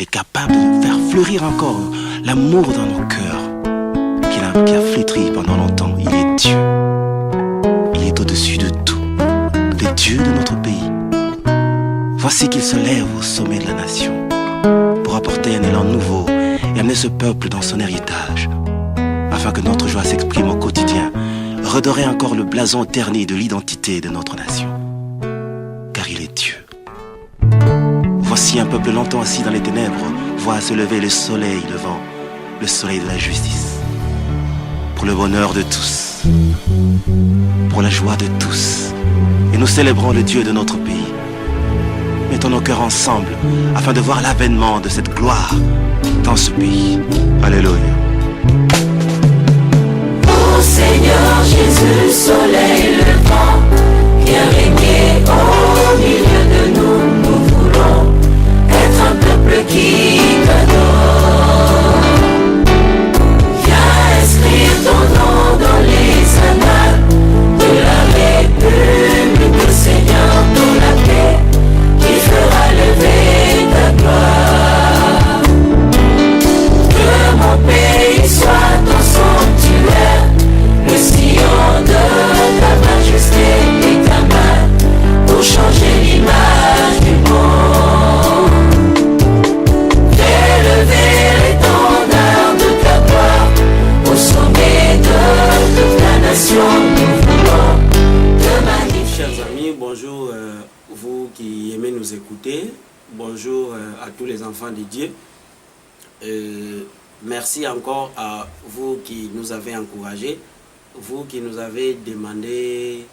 Il est capable de faire fleurir encore l'amour dans nos cœurs, qui a flétri pendant longtemps. Il est Dieu. Il est au-dessus de tout, le Dieu de notre pays. Voici qu'il se lève au sommet de la nation pour apporter un élan nouveau et amener ce peuple dans son héritage, afin que notre joie s'exprime au quotidien, redorer encore le blason terni de l'identité de notre nation. Car il est Dieu. Voici un peuple longtemps assis dans les ténèbres, voit se lever le soleil levant, le soleil de la justice. Pour le bonheur de tous, pour la joie de tous. Et nous célébrons le Dieu de notre pays. Mettons nos cœurs ensemble afin de voir l'avènement de cette gloire dans ce pays. Alléluia. Ô Seigneur Jésus, soleil levant, viens régner au milieu de nous. Nous voulons être un peuple qui t'adore. Viens inscrire ton nom dans les annales de la République, Seigneur, dans la paix qui fera lever ta gloire. Que mon pays soit ton sanctuaire, le sillon de ta majesté et ta main pour changer l'image du monde. Fais lever l'étendard de ta gloire au sommet de toute la nation. Nous voulons te magnifier. Chers amis, bonjour vous qui aimez nous écouter. Bonjour à tous les enfants de Dieu. Merci encore à vous qui nous avez encouragés, vous qui nous avez demandé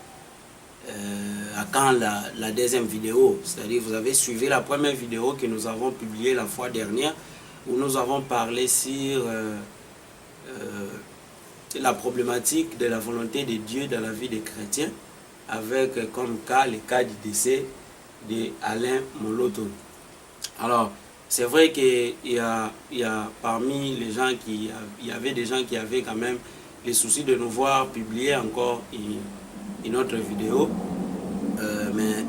à quand la deuxième vidéo. C'est-à-dire vous avez suivi la première vidéo que nous avons publiée la fois dernière, où nous avons parlé sur la problématique de la volonté de Dieu dans la vie des chrétiens, avec comme cas le cas du décès d'Alain Moloto. Alors, c'est vrai qu'il y a parmi les gens il y avait des gens qui avaient quand même les soucis de nous voir publier encore une autre vidéo, mais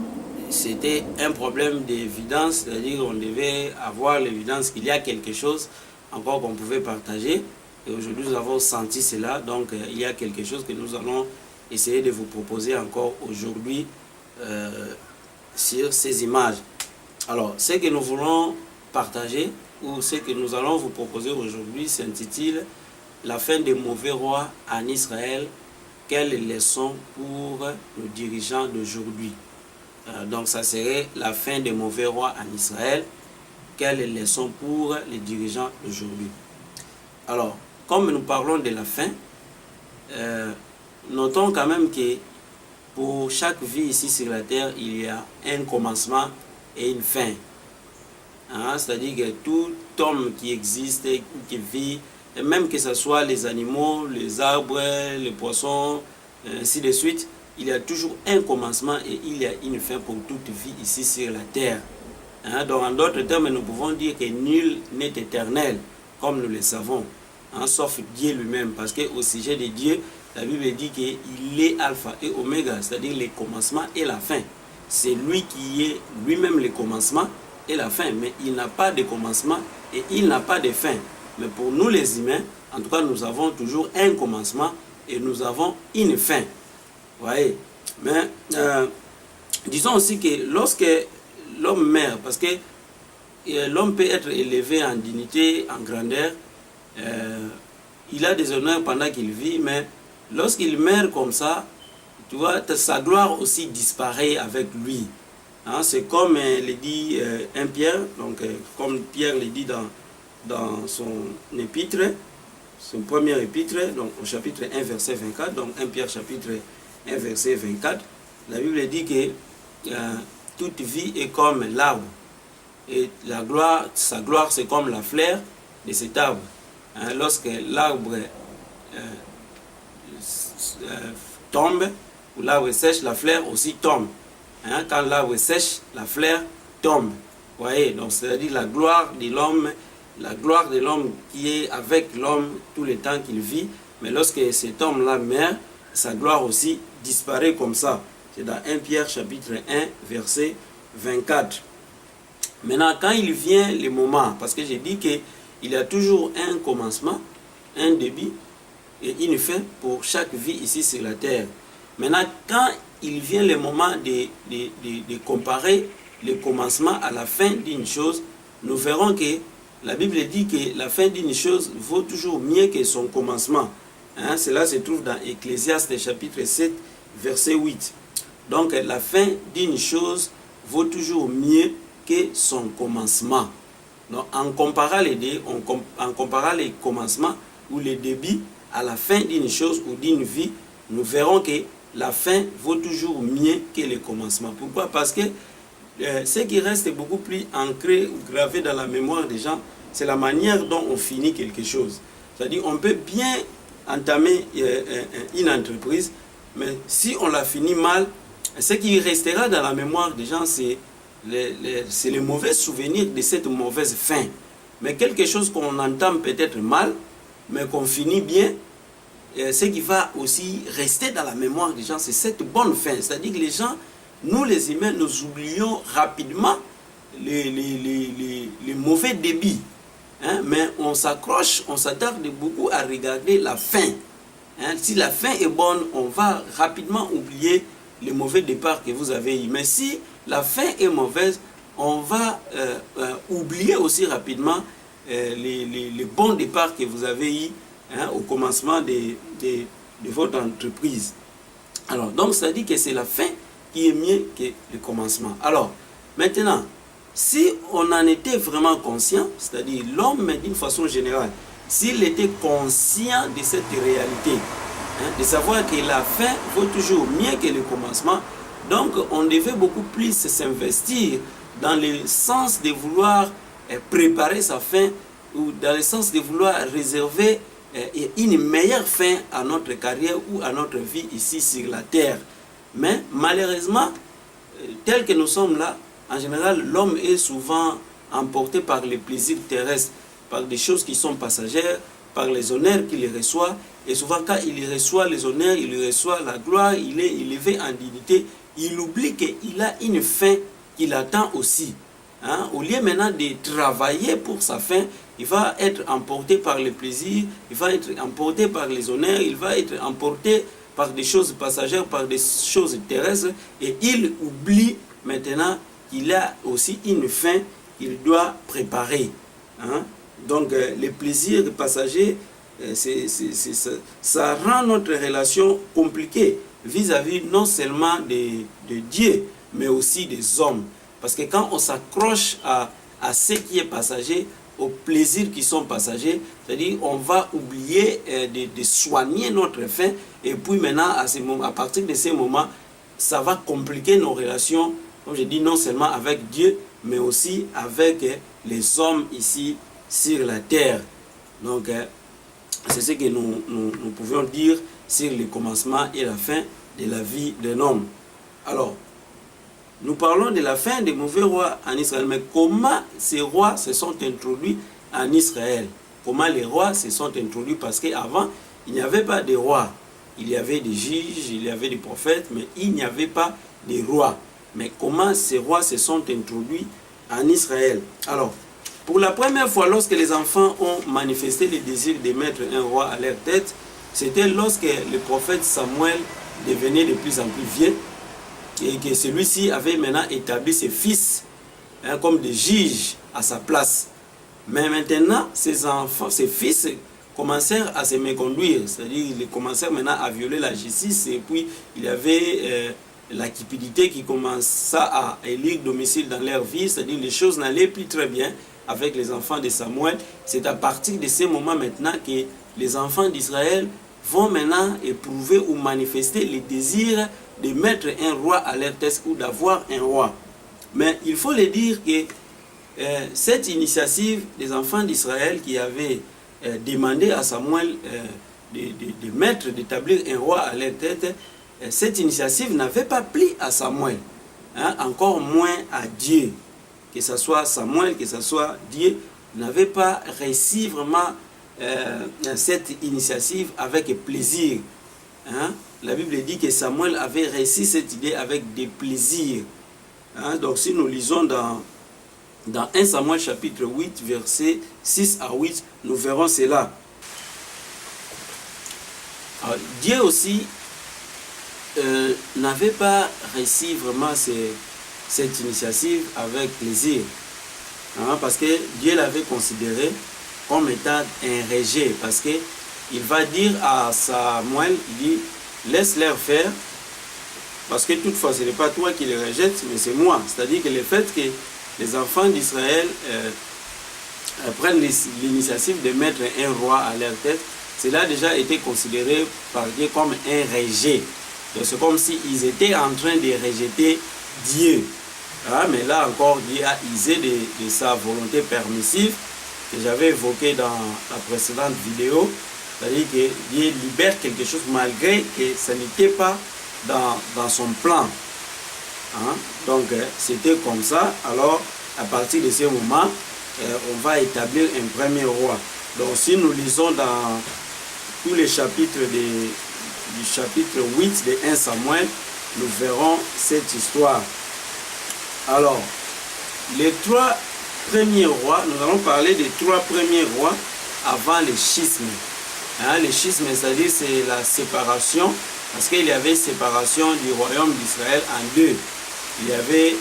c'était un problème d'évidence, c'est-à-dire on devait avoir l'évidence qu'il y a quelque chose encore qu'on pouvait partager, et aujourd'hui nous avons senti cela, donc il y a quelque chose que nous allons essayer de vous proposer encore aujourd'hui sur ces images. Alors, ce que nous voulons partager, ou ce que nous allons vous proposer aujourd'hui, s'intitule « La fin des mauvais rois en Israël, quelles leçons pour nos dirigeants d'aujourd'hui ?» Donc, ça serait « La fin des mauvais rois en Israël, quelles leçons pour les dirigeants d'aujourd'hui ?» Alors, comme nous parlons de la fin, notons quand même que pour chaque vie ici sur la terre, il y a un commencement et une fin. C'est-à-dire que tout homme qui existe, qui vit, et même que ce soit les animaux, les arbres, les poissons, ainsi de suite, il y a toujours un commencement et il y a une fin pour toute vie ici sur la terre. Donc en d'autres termes, nous pouvons dire que nul n'est éternel, comme nous le savons, sauf Dieu lui-même, parce qu'au sujet de Dieu, la Bible dit qu'il est alpha et oméga, c'est-à-dire le commencement et la fin. C'est lui qui est lui-même le commencement et la fin, mais il n'a pas de commencement et il n'a pas de fin. Mais pour nous les humains, en tout cas, nous avons toujours un commencement et nous avons une fin. Vous voyez? Mais disons aussi que lorsque l'homme meurt, parce que l'homme peut être élevé en dignité, en grandeur, il a des honneurs pendant qu'il vit, mais lorsqu'il meurt comme ça, tu vois, sa gloire aussi disparaît avec lui. C'est comme le dit 1 Pierre, donc comme Pierre le dit dans son épître, son premier épître, donc au chapitre 1 verset 24, donc 1 Pierre chapitre 1 verset 24, la Bible dit que toute vie est comme l'arbre, et sa gloire c'est comme la fleur de cet arbre. Lorsque l'arbre tombe, ou l'arbre sèche, la fleur aussi tombe. Quand l'arbre sèche, la fleur tombe. Vous voyez, donc c'est-à-dire la gloire de l'homme qui est avec l'homme tout le temps qu'il vit, mais lorsque cet homme-là meurt, sa gloire aussi disparaît comme ça. C'est dans 1 Pierre chapitre 1 verset 24. Maintenant, quand il vient le moment, parce que j'ai dit qu'il y a toujours un commencement, un début et une fin pour chaque vie ici sur la terre. Maintenant, quand il vient le moment de comparer le commencement à la fin d'une chose, nous verrons que la Bible dit que la fin d'une chose vaut toujours mieux que son commencement. Hein, cela se trouve dans Ecclésiaste chapitre 7, verset 8. Donc la fin d'une chose vaut toujours mieux que son commencement. Donc en comparant les deux, en comparant les commencements ou les débuts à la fin d'une chose ou d'une vie, nous verrons que la fin vaut toujours mieux que le commencement. Pourquoi? Parce que ce qui reste beaucoup plus ancré ou gravé dans la mémoire des gens, c'est la manière dont on finit quelque chose. C'est-à-dire on peut bien entamer une entreprise, mais si on la finit mal, ce qui restera dans la mémoire des gens, c'est les mauvais souvenirs de cette mauvaise fin. Mais quelque chose qu'on entame peut-être mal, mais qu'on finit bien, ce qui va aussi rester dans la mémoire des gens, c'est cette bonne fin. C'est-à-dire que les gens, nous les humains, nous oublions rapidement les mauvais débits. Hein, mais on s'accroche, on s'attarde beaucoup à regarder la fin. Hein, si la fin est bonne, on va rapidement oublier le mauvais départ que vous avez eu. Mais si la fin est mauvaise, on va oublier aussi rapidement les bons départs que vous avez eu, hein, au commencement de votre entreprise. Alors, donc, ça dit que c'est la fin qui est mieux que le commencement. Alors, maintenant, si on en était vraiment conscient, c'est-à-dire l'homme d'une façon générale, s'il était conscient de cette réalité, hein, de savoir que la fin vaut toujours mieux que le commencement, donc on devait beaucoup plus s'investir dans le sens de vouloir préparer sa fin ou dans le sens de vouloir réserver une meilleure fin à notre carrière ou à notre vie ici sur la terre. Mais malheureusement, tel que nous sommes là, en général, l'homme est souvent emporté par les plaisirs terrestres, par des choses qui sont passagères, par les honneurs qu'il reçoit. Et souvent, quand il reçoit les honneurs, il reçoit la gloire, il est élevé en dignité, il oublie qu'il a une fin qu'il attend aussi. Hein? Au lieu maintenant de travailler pour sa fin, il va être emporté par les plaisirs, il va être emporté par les honneurs, il va être emporté par des choses passagères, par des choses terrestres, et il oublie maintenant qu'il a aussi une fin qu'il doit préparer. Hein? Donc les plaisirs passagers, ça rend notre relation compliquée vis-à-vis non seulement de Dieu, mais aussi des hommes. Parce que quand on s'accroche à ce qui est passager, aux plaisirs qui sont passagers, c'est-à-dire on va oublier de soigner notre fin, et puis maintenant, à partir de ces moments, ça va compliquer nos relations, comme je dis, non seulement avec Dieu, mais aussi avec les hommes ici sur la terre. Donc, c'est ce que nous pouvons dire sur le commencement et la fin de la vie d'un homme. Alors, nous parlons de la fin des mauvais rois en Israël, mais comment ces rois se sont introduits en Israël? Comment les rois se sont introduits? Parce qu'avant, il n'y avait pas de rois. Il y avait des juges, il y avait des prophètes, mais il n'y avait pas de rois. Mais comment ces rois se sont introduits en Israël? Alors, pour la première fois, lorsque les enfants ont manifesté le désir de mettre un roi à leur tête, c'était lorsque le prophète Samuel devenait de plus en plus vieux, et que celui-ci avait maintenant établi ses fils, hein, comme des juges à sa place. Mais maintenant, ses fils commencèrent à se méconduire, c'est-à-dire ils commencèrent maintenant à violer la justice, et puis il y avait la cupidité qui commença à élire domicile dans leur vie, c'est-à-dire les choses n'allaient plus très bien avec les enfants de Samuel. C'est à partir de ces moments maintenant que les enfants d'Israël vont maintenant éprouver ou manifester le désir de mettre un roi à leur tête ou d'avoir un roi. Mais il faut le dire que cette initiative des enfants d'Israël qui avaient demandé à Samuel d'établir un roi à leur tête, cette initiative n'avait pas plu à Samuel, hein, encore moins à Dieu. Que ce soit Samuel, que ce soit Dieu, n'avait pas réussi vraiment cette initiative avec plaisir. Hein? La Bible dit que Samuel avait réussi cette idée avec des plaisirs. Hein? Donc si nous lisons dans Dans 1 Samuel chapitre 8, versets 6 à 8, nous verrons cela. Alors, Dieu aussi n'avait pas réussi vraiment cette initiative avec plaisir. Parce que Dieu l'avait considéré comme étant un rejet. Parce qu'il va dire à Samuel, il dit, laisse-leur faire. Parce que toutefois, ce n'est pas toi qui les rejettes, mais c'est moi. C'est-à-dire que le fait que les enfants d'Israël prennent l'initiative de mettre un roi à leur tête, cela a déjà été considéré par Dieu comme un rejet. Donc c'est comme s'ils étaient en train de rejeter Dieu. Mais là encore, Dieu a usé de sa volonté permissive que j'avais évoquée dans la précédente vidéo. C'est-à-dire que Dieu libère quelque chose malgré que ce n'était pas dans son plan. Donc c'était comme ça. Alors à partir de ce moment, on va établir un premier roi. Donc si nous lisons dans tous les chapitres du chapitre 8 de 1 Samuel, nous verrons cette histoire. Alors, les 3 premiers rois, nous allons parler des 3 premiers rois avant le schisme. Le schisme, c'est-à-dire c'est la séparation, parce qu'il y avait séparation du royaume d'Israël en 2. Il y avait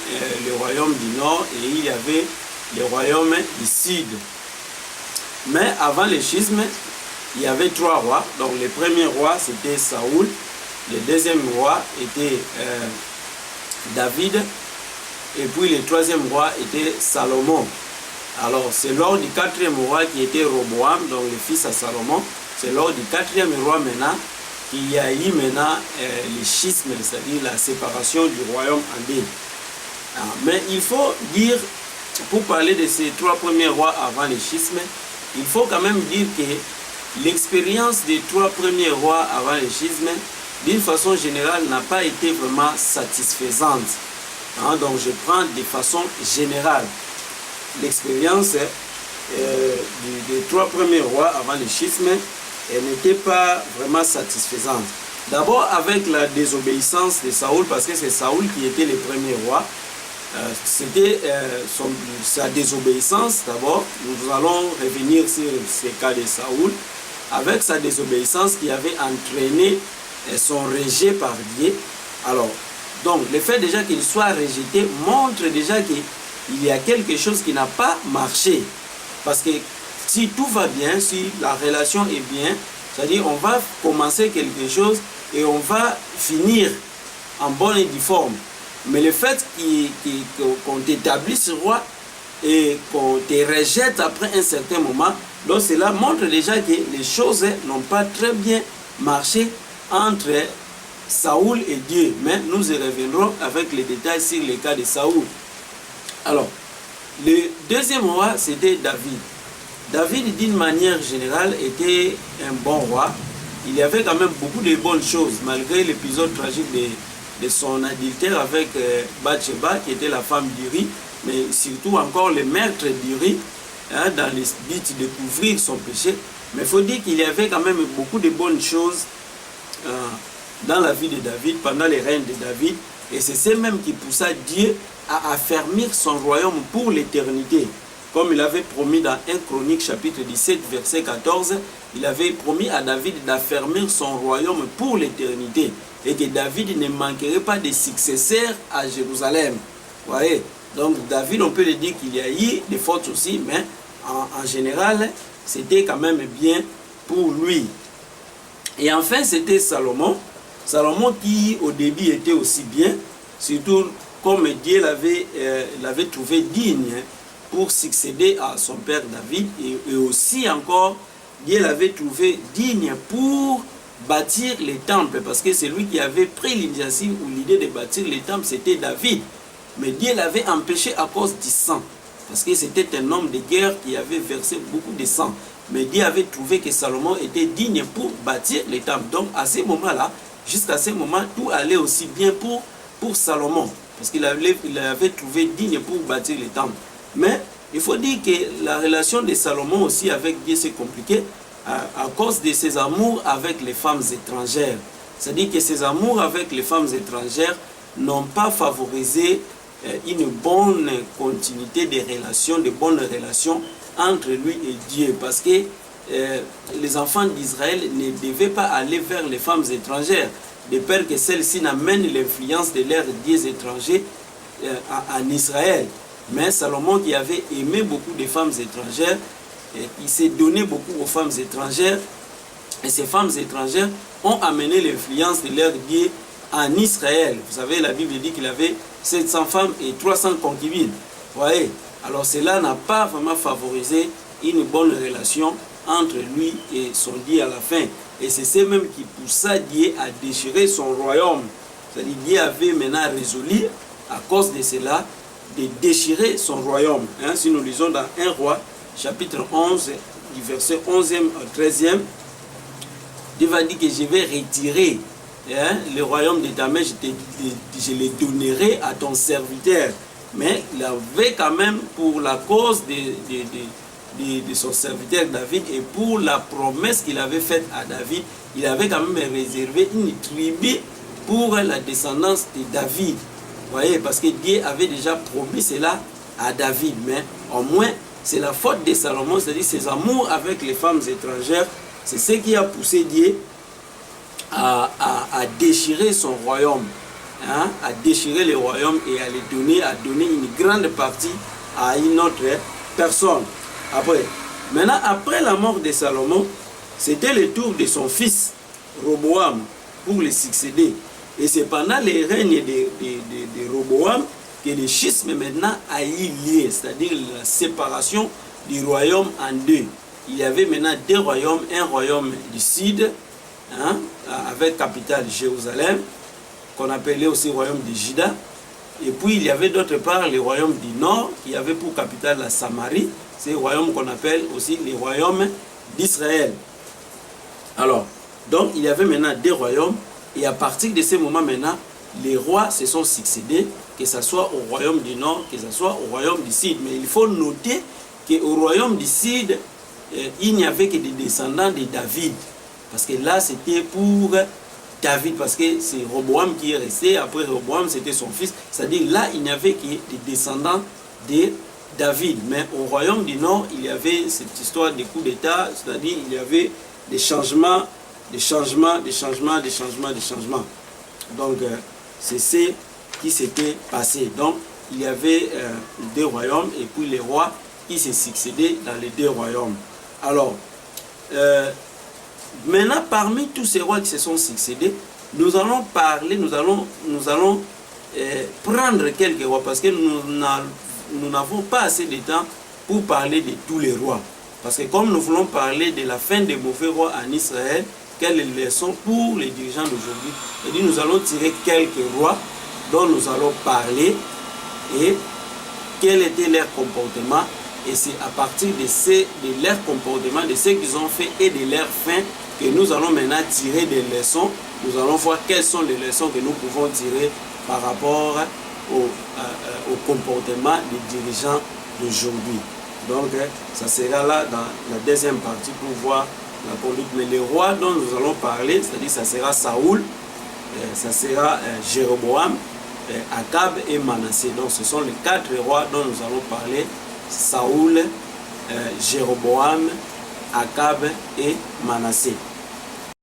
le royaume du nord et il y avait le royaume du sud. Mais avant le schisme, il y avait 3 rois. Donc le premier roi, c'était Saoul. Le deuxième roi était David. Et puis le troisième roi était Salomon. Alors c'est lors du 4e roi qui était Roboam, donc le fils à Salomon. C'est lors du 4e roi maintenant qu'il y a eu maintenant le schisme, c'est-à-dire la séparation du royaume en 2. Mais il faut dire, pour parler de ces 3 premiers rois avant le schisme, il faut quand même dire que l'expérience des 3 premiers rois avant le schisme, d'une façon générale, n'a pas été vraiment satisfaisante. Donc je prends de façon générale l'expérience des 3 premiers rois avant le schisme, elle n'était pas vraiment satisfaisante. D'abord avec la désobéissance de Saoul, parce que c'est Saoul qui était le premier roi. C'était sa désobéissance d'abord. Nous allons revenir sur ce cas de Saoul, avec sa désobéissance qui avait entraîné son rejet par Dieu. Alors, donc le fait déjà qu'il soit rejeté montre déjà qu'il y a quelque chose qui n'a pas marché. Parce que si tout va bien, si la relation est bien, c'est-à-dire on va commencer quelque chose et on va finir en bonne et due forme. Mais le fait qu'on t'établisse roi et qu'on te rejette après un certain moment, donc cela montre déjà que les choses n'ont pas très bien marché entre Saoul et Dieu. Mais nous y reviendrons avec les détails sur le cas de Saoul. Alors, le deuxième roi, c'était David. David, d'une manière générale, était un bon roi. Il y avait quand même beaucoup de bonnes choses, malgré l'épisode tragique de son adultère avec Bathsheba, qui était la femme d'Uri, mais surtout encore le maître d'Uri, dans le but de couvrir son péché. Mais il faut dire qu'il y avait quand même beaucoup de bonnes choses dans la vie de David, pendant les règnes de David. Et c'est ce même qui poussa Dieu à affermir son royaume pour l'éternité. Comme il avait promis dans 1 Chronique chapitre 17 verset 14, il avait promis à David d'affermir son royaume pour l'éternité et que David ne manquerait pas de successeurs à Jérusalem. Vous voyez? Donc David, on peut le dire qu'il y a eu des fautes aussi, mais en général, c'était quand même bien pour lui. Et enfin, c'était Salomon. Salomon qui au début était aussi bien, surtout comme Dieu l'avait trouvé digne pour succéder à son père David, et aussi encore Dieu l'avait trouvé digne pour bâtir les temples, parce que c'est lui qui avait pris l'initiative ou l'idée de bâtir les temples, c'était David. Mais Dieu l'avait empêché à cause du sang, parce que c'était un homme de guerre qui avait versé beaucoup de sang. Mais Dieu avait trouvé que Salomon était digne pour bâtir les temples. Donc à ce moment-là, jusqu'à ce moment, tout allait aussi bien pour Salomon, parce qu'il avait trouvé digne pour bâtir les temples. Mais il faut dire que la relation de Salomon aussi avec Dieu c'est compliqué à cause de ses amours avec les femmes étrangères. C'est-à-dire que ses amours avec les femmes étrangères n'ont pas favorisé une bonne continuité des relations, de bonnes relations entre lui et Dieu. Parce que les enfants d'Israël ne devaient pas aller vers les femmes étrangères, de peur que celles-ci n'amènent l'influence de leurs dieux étrangers en Israël. Mais Salomon, qui avait aimé beaucoup de femmes étrangères, il s'est donné beaucoup aux femmes étrangères, et ces femmes étrangères ont amené l'influence de leurs dieux en Israël. Vous savez, la Bible dit qu'il avait 700 femmes et 300 concubines. Vous voyez? Alors cela n'a pas vraiment favorisé une bonne relation entre lui et son Dieu à la fin. Et c'est ce même qui poussa Dieu à déchirer son royaume. C'est-à-dire Dieu avait maintenant résolu, à cause de cela, de déchirer son royaume. Hein, si nous lisons dans 1 Roi, chapitre 11, du verset 11e au 13e, Dieu va dire que je vais retirer le royaume de ta mère, je le donnerai à ton serviteur. Mais il avait quand même, pour la cause de son serviteur David et pour la promesse qu'il avait faite à David, il avait quand même réservé une tribu pour la descendance de David. Vous voyez, parce que Dieu avait déjà promis cela à David. Mais au moins, c'est la faute de Salomon, c'est-à-dire ses amours avec les femmes étrangères, c'est ce qui a poussé Dieu à déchirer son royaume, hein, à déchirer le royaume et à donner une grande partie à une autre personne. Maintenant, après la mort de Salomon, c'était le tour de son fils Roboam pour le succéder. Et c'est pendant le règne de Roboam que le schisme maintenant a eu lieu, c'est-à-dire la séparation du royaume en deux. Il y avait maintenant deux royaumes, un royaume du sud, hein, avec capitale Jérusalem, qu'on appelait aussi royaume de Juda. Et puis il y avait d'autre part le royaume du nord, qui avait pour capitale la Samarie. C'est le royaume qu'on appelle aussi le royaume d'Israël. Alors, donc il y avait maintenant deux royaumes. Et à partir de ce moment maintenant, les rois se sont succédés, que ce soit au royaume du nord, que ce soit au royaume du sud. Mais il faut noter qu'au royaume du sud, il n'y avait que des descendants de David. Parce que là, c'était pour David, parce que c'est Roboam qui est resté. Après Roboam, c'était son fils. C'est-à-dire là, il n'y avait que des descendants de David. Mais au royaume du nord, il y avait cette histoire des coups d'État, c'est-à-dire il y avait des changements. Donc, c'est ce qui s'était passé. Donc, il y avait deux royaumes et puis les rois qui se succédaient dans les deux royaumes. Alors, maintenant, parmi tous ces rois qui se sont succédés, nous allons parler, nous allons prendre quelques rois parce que nous n'avons pas assez de temps pour parler de tous les rois. Parce que comme nous voulons parler de la fin des mauvais rois en Israël, quelles leçons pour les dirigeants d'aujourd'hui. Et nous allons tirer quelques rois dont nous allons parler et quel était leur comportement. Et c'est à partir de leur comportement, de ce qu'ils ont fait et de leur fin que nous allons maintenant tirer des leçons. Nous allons voir quelles sont les leçons que nous pouvons tirer par rapport au comportement des dirigeants d'aujourd'hui. Donc, ça sera là dans la deuxième partie pour voir la conduite. Mais les rois dont nous allons parler, c'est-à-dire ça sera Saoul, ça sera Jéroboam, Akab et Manassé. Donc ce sont les quatre rois dont nous allons parler. Saoul, Jéroboam, Akab et Manassé.